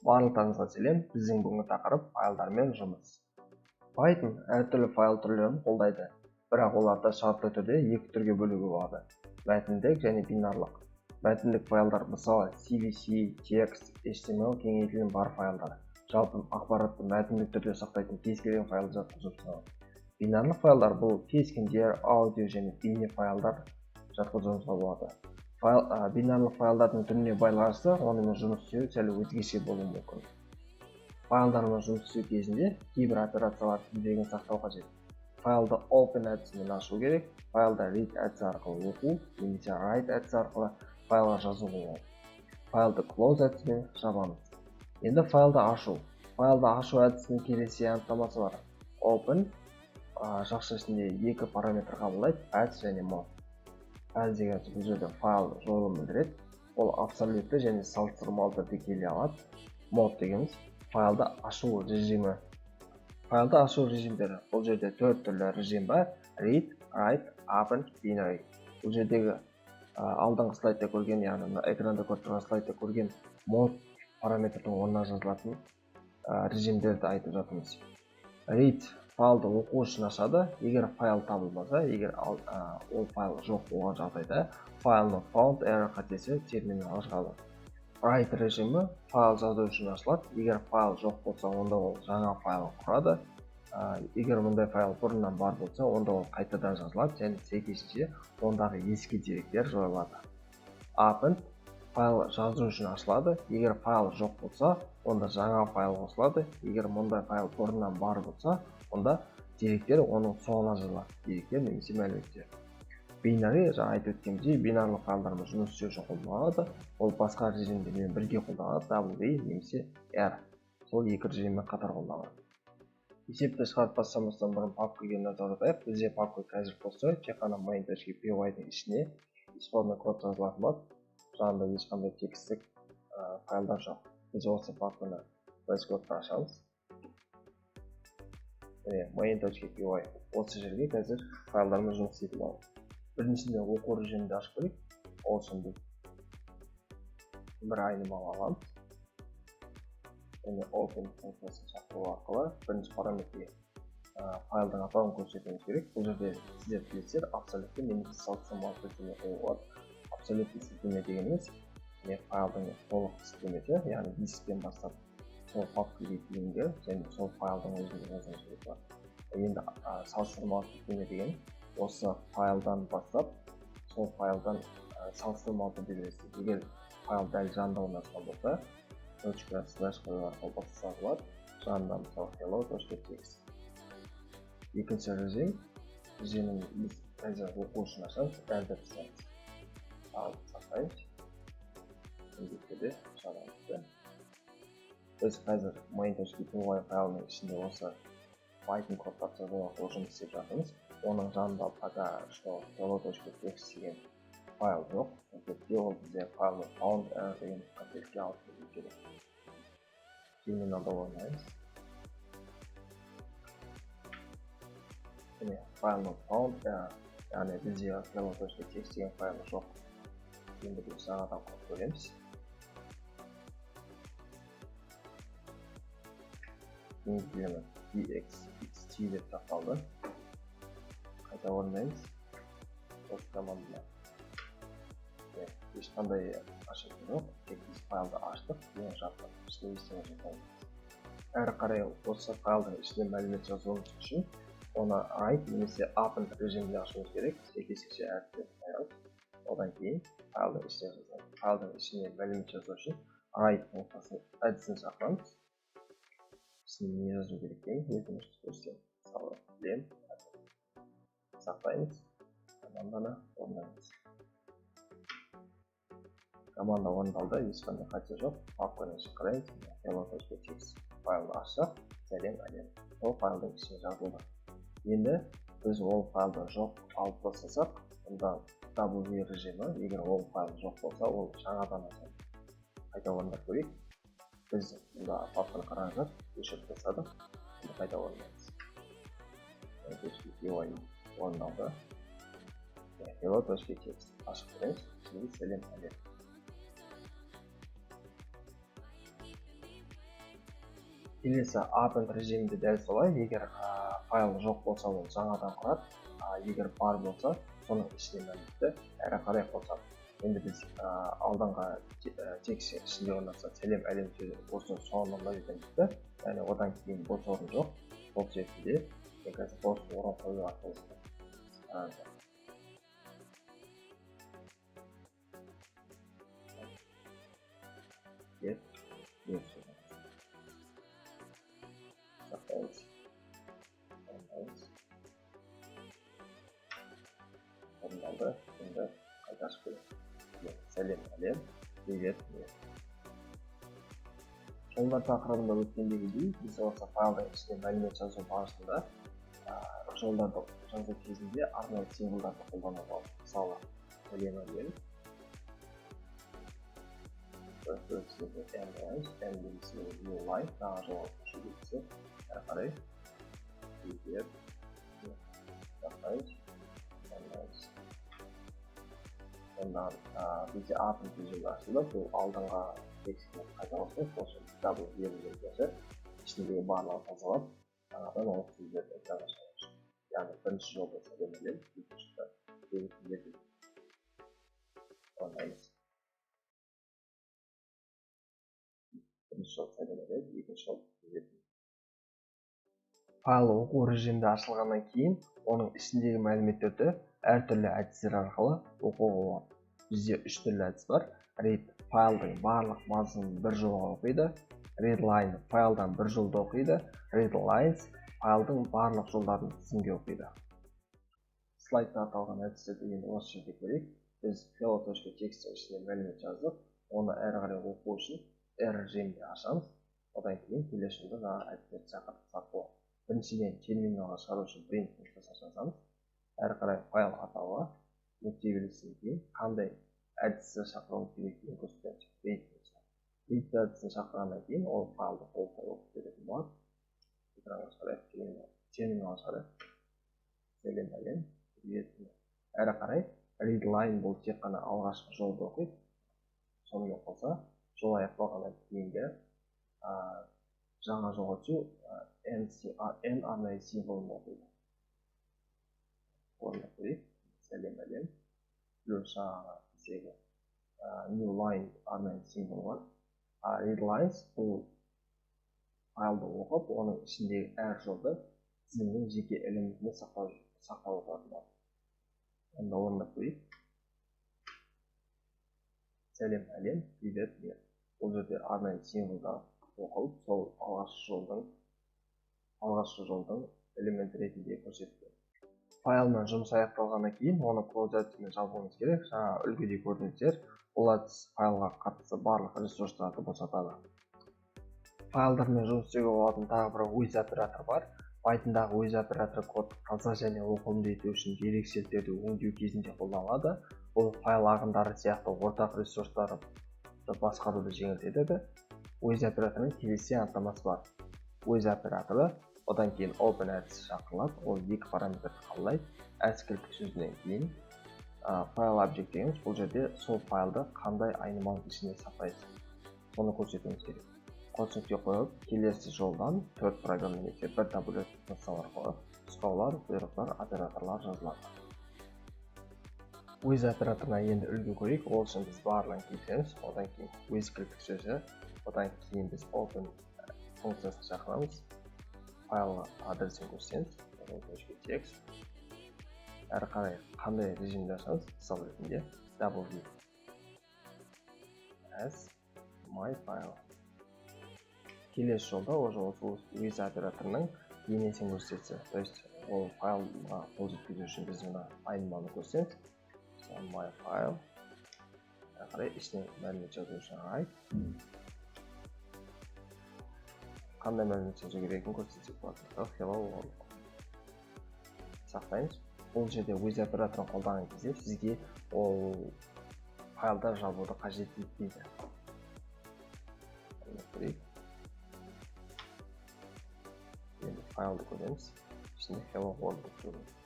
Барлықтарыңызға сәлем. Біздің бүгінгі тақырып файлдармен жұмыс. Python әртүрлі файл түрлерін қолдайды, бірақ оларды шартты түрде екі түрге бөлуге болады: мәтіндік және бинарлық. Мәтіндік файлдар мысалы CVC, текст, HTML кеңейтілген бар файлдар. Жалпы ақпаратты мәтіндік түрде сақтайтын кез келген файлды жатқызып саналады. Бинарлық файлдар бұл кескіндер, аудио және бейне файлдар жатқызуымызға болады. Бинарлық файлдардың түріне байланысты онымен жұмыс істеу сәл өзгеше болуы мүмкін. Файлдармен жұмыс істеу кезінде кейбір операциялар тізбегін сақтау қажет. Файлды open әдісімен ашу керек, файлды read әдісі арқылы оқу, немесе write әдісі арқылы файлға жазу болады. Файлды close әдісімен жабамыз. Енді файлды ашу. Файлды ашу әдісінің келесі анықтамасы бар. Open жақша ішінде екі параметр қабылдайды: path және mode. Path деген бұл жерде файл жолын білдіреді. Ол абсолютті және салыстырмалы түрде келе алады. Mode дегеніміз файлды ашу режимі. Файлды ашу режимдері. Бұл жерде төрт түрлі режим бар: read, write, open, binary. Бұл жердегі алдыңғы слайдта көрген, яғни экранда көріп тұрған слайдта көрген mode параметрдің орнына жазылатын режимдерді айтып жатырмыз. Read файлды оқу үшін ашады. Егер файл табылмаса, егер ол файл жоқ болған жағдайда file not found error қатесі терминалға шығады. Write режимі файл жазу үшін ашылады. Егер файл жоқ болса, онда ол жаңа файл құрады. Егер мұндай файл бұрыннан бар болса, онда ол қайтадан жазылады және сәйкесінше ондағы ескі деректер жойылады. Open файл жазу үшін ашылады. Егер файл жоқ болса, онда жаңа файл қосылады. Егер мұндай файл бұрыннан бар болса, онда деректер оның соңына жазылады. Деректер немесе мәліметтер. Binary, жаңа айтып өткендей, бинарлық файлдармен жұмыс істеу үшін қолданылады. Ол басқа режимдермен бірге қолданылады: W немесе R. Сол екі режиммен қатар қолданылады. Есепті шығарып бастамастан бұрын папкаға назар аударайық. Бізде папка қазір болса, тек қана main.py-дің ішіне исходный код жазылатын болады. Жанында ешқандай текстік файлдар жоқ. Біз осы папканы бэс кодты ашамыз. main.py осы жерге қазір файлдармен жұмыс істейтін боламыз. Біріншісінде оқу режимінде ашып көрейік. Ол үшін біз бір айнымалы аламыз. Және open функциясын шақыру арқылы бірінші параметрге файлдың атауын көрсетуіміз керек. Бұл жерде сіздер білесіздер, абсолютті немесе салыстырмалы сілтеме қоюға болады. Абсолютті сілтеме дегеніміз файлдың толық сілтемесі, яғни дисктен бастап сол папкаға дейінгі және сол файлдың өзінде жазуымыз керек. Енді салыстырмалы сілтеме деген осы файлдан бастап сол файлдан салыстырмалы түрде бересіз. Егер файл дәл жанында орналасқан болса, // қою арқылы бастауға болады. Жанында мысалы hello.txt. Екінші режимін біз қазір оқу үшін ашамыз. Дәлді жасаймыз. Сақтаймыз. Міндетті шығарамыз. Біз қазір main.py файлының ішінде осы Python кодтар жазу арқылы жұмыс істеп жатырмыз. Оның жанында пока что hello.txt деген файл жоқ. Сондықтан ол бізде file not found error деген қателікке алып келуі керек. Терминалда орнаймыз. Міне file not found error, яғни бізде hello.txt деген файл жоқ. Енді біз жаңадан код көреміз. Енгізілімі txt деп сақталды. Қайта орнаймыз. Осы команданы ешқандай ашылды жоқ. Тек біз файлды аштық, ең жапты. Ішіне ештеңе жетпейміз. Әрі қарай осы файлдың ішіне мәлімет жазуымыз үшін оны write немесе open режимінде ашуымыз керек. Сәйкесінше әріптерді қоямыз. Одан кейін файлдың ішіне жазамыз. Файлдың ішіне мәлімет жазу үшін write функциясын әдісін шақырамыз. Ішіне не жазу керек екенін өтінішті көрсетемін. Мысалы, білем. Сақтаймыз. Команданы орындаймыз. Команда орындалды, ешқандай қате жоқ. Папканы қараймыз. hello.txt файлды ашсақ, сәлем әлем. Ол файлдың ішіне жазылды. Енді біз ол файлды жоқ алып тастасақ, онда W режимі, егер ол файл жоқ болса, ол жаңадан ашады. Қайта орындап көрейік. Біз мұнда папканы қараңыздар, өшіріп тастадық. Қайта орындаймыз. main.py орындалды. hello.txt ашып көреміз. Сәлем әлем. келесі append режимінде дәл солай, егер файл жоқ болса ол жаңадан құрады, егер бар болса соның ішіне мәліметті әрі қарай қосады. Енді біз алдыңғы текст ішінде орналасса сәлем әлем сөзі осы соңында жетемізді, яғни одан кейін бос орын жоқ. Бұл жерде қазір бос орын қою арқылы орындалды. Енді қайта ашып көрейік. Сәлем әлем, привет. Жолдар тақырыбында өткендегідей, біз осы файлдың ішіне мәлімет жазу барысында жолдарды жазу кезінде арнайы символдарды қолдануға болады. Мысалы, сәлем әлем, new line, тағы жауап көшіргесі, әрі қарай, привет, онда бізде append режимі ашылып, бұл алдыңғы текстті қайта қосып, осы double берілгендері ішіндегі барлығын тазалап, жаңадан ол сөздерді экранға шығарады. Яғни бірінші жолда сәлем әлем, екіншіде белгілерді орындаймыз. Бірінші жол сәлем әлем, екінші жол белгілерді. Файл оқу режимінде ашылғаннан кейін, оның ішіндегі мәліметтерді әртүрлі әдістер арқылы оқуға болады. Бізде үш түрлі әдіс бар. Read файлдың барлық мазмұнын бір жолға оқиды. Readline файлдан бір жолда оқиды. Readlines файлдың барлық жолдарын тізімге оқиды. Слайдта аталған әдістерді енді осы жерде көрейік. Біз hello.txt ішіне мәлімет жаздық. Оны әрі қарай оқу үшін R режимінде ашамыз. Одан кейін келесі жолда жаңағы әдістерді шақыртсақ болады. Біріншіден терминалға шығару үшін print функциясын жазамыз. Әрі қарай файл атауы нүкте белгісінен кейін қандай әдісті шақыруымыз керектігін көрсетеміз. Print әдісін шақырғаннан кейін ол файлды толықтай оқып беретін болады. Экранға шығарайық, терминалға шығарайық. Сәлем әлем, привет. Әрі қарай readline бұл тек қана алғашқы жолды оқиды. Сонымен қоса жол аяқталғаннан кейінгі жаңа жолға түсу n арнайы символын оқиды. Орындап көрейік. Сәлем әлем. Плюс жаңағы біздегі new line арнайы символ бар. Readlines бұл файлды оқып, оның ішіндегі әр жолды тізімнің жеке элементіне сақтап отырады. Онда орындап көрейік. Сәлем әлем, привет. Бұл жерде арнайы символда оқылып, сол алғашқы жолдың элемент ретінде көрсетіледі. Файлмен жұмыс аяқталғаннан кейін, оны close әдісімен жабуымыз керек. Жаңа үлгіде көрдіңіздер, бұл әдіс файлға қатысты барлық ресурстарды босатады. Файлдармен жұмыс істеуге болатын тағы бір with оператор бар. Pythonдағы with операторы код таза және оқылымды ету үшін ерекшеліктерді өңдеу кезінде қолданылады. Бұл файл ағындары сияқты ортақ ресурстарды басқаруды жеңілдетеді. With операторының келесі анықтамасы бар. With операторы одан кейін open әдісі шақырылады. Ол екі параметрді қабылдайды. As кілттік сөзінен кейін файл объект дейміз. Бұл жерде сол файлды қандай айнымалының ішіне сақтайсыз, соны көрсетуіміз керек. Қос нүкте қойып, келесі жолдан төрт программ немесе бір таблет функциялар қойып, нұсқаулар, бұйрықтар, операторлар жазылады. With операторына енді үлгі көрейік. Ол үшін біз барлығын келтіреміз. Одан кейін with кілттік сөзі, одан кейін біз open функциясын шақырамыз. Файл адресін көрсетеміз. .txt. Әрі қарай қандай режимде ашамыз? Мысал ретінде wv as my file. Келесі жолда осы with операторының енесін көрсетсе, то есть ол файлға қол жеткізу үшін біз мына айныманы көрсетеміз. My file. Әрі қарай ішіне мәлімет жазу үшін қандай мәлімет жазу керегін көрсетсек болады. Hello world. Сақтаймыз. Бұл жерде with операторын қолданған кезде сізге ол файлдар жабуды қажет етпейді. Енді файлды көреміз. Ішінде hello world көрсетеді.